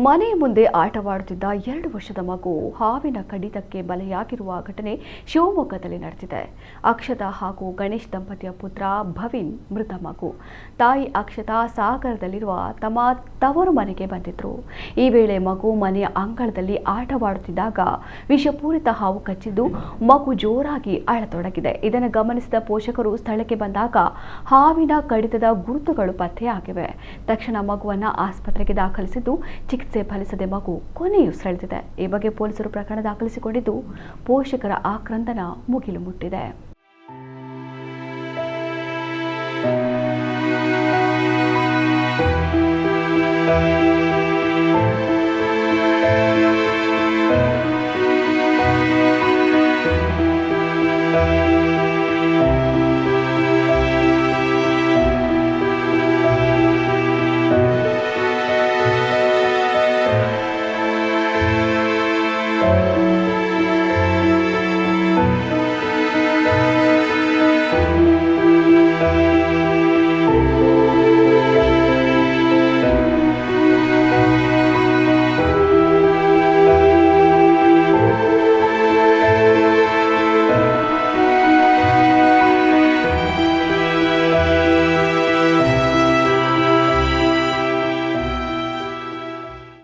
ಮನೆಯ ಮುಂದೆ ಆಟವಾಡುತ್ತಿದ್ದ 2 ವರ್ಷದ ಮಗು ಹಾವಿನ ಕಡಿತಕ್ಕೆ ಬಲಿಯಾಗಿರುವ ಘಟನೆ ಶಿವಮೊಗ್ಗದಲ್ಲಿ ನಡೆದಿದೆ. ಅಕ್ಷತಾ ಹಾಗೂ ಗಣೇಶ್ ದಂಪತಿಯ ಪುತ್ರ ಭವಿನ್ ಮೃತ ಮಗು. ತಾಯಿ ಅಕ್ಷತಾ ಸಾಗರದಲ್ಲಿರುವ ತಮ್ಮ ತವರು ಮನೆಗೆ ಬಂದಿದ್ರು. ಈ ವೇಳೆ ಮಗು ಮನೆಯ ಅಂಗಳದಲ್ಲಿ ಆಟವಾಡುತ್ತಿದ್ದಾಗ ವಿಷಪೂರಿತ ಹಾವು ಕಚ್ಚಿದ್ದು ಮಗು ಜೋರಾಗಿ ಅಳತೊಡಗಿದೆ. ಇದನ್ನು ಗಮನಿಸಿದ ಪೋಷಕರು ಸ್ಥಳಕ್ಕೆ ಬಂದಾಗ ಹಾವಿನ ಕಡಿತದ ಗುರುತುಗಳು ಪತ್ತೆಯಾಗಿವೆ. ತಕ್ಷಣ ಮಗುವನ್ನು ಆಸ್ಪತ್ರೆಗೆ ದಾಖಲಿಸಿದ್ದು ಚಿಕಿತ್ಸೆ ಫಲಿಸದೆ ಮಗು ಕೊನೆಯುಸಿರೆಳೆದಿದೆ. ಈ ಬಗ್ಗೆ ಪೊಲೀಸರು ಪ್ರಕರಣ ದಾಖಲಿಸಿಕೊಂಡಿದ್ದು ಪೋಷಕರ ಆಕ್ರಂದನ ಮುಗಿಲು ಮುಟ್ಟಿದೆ.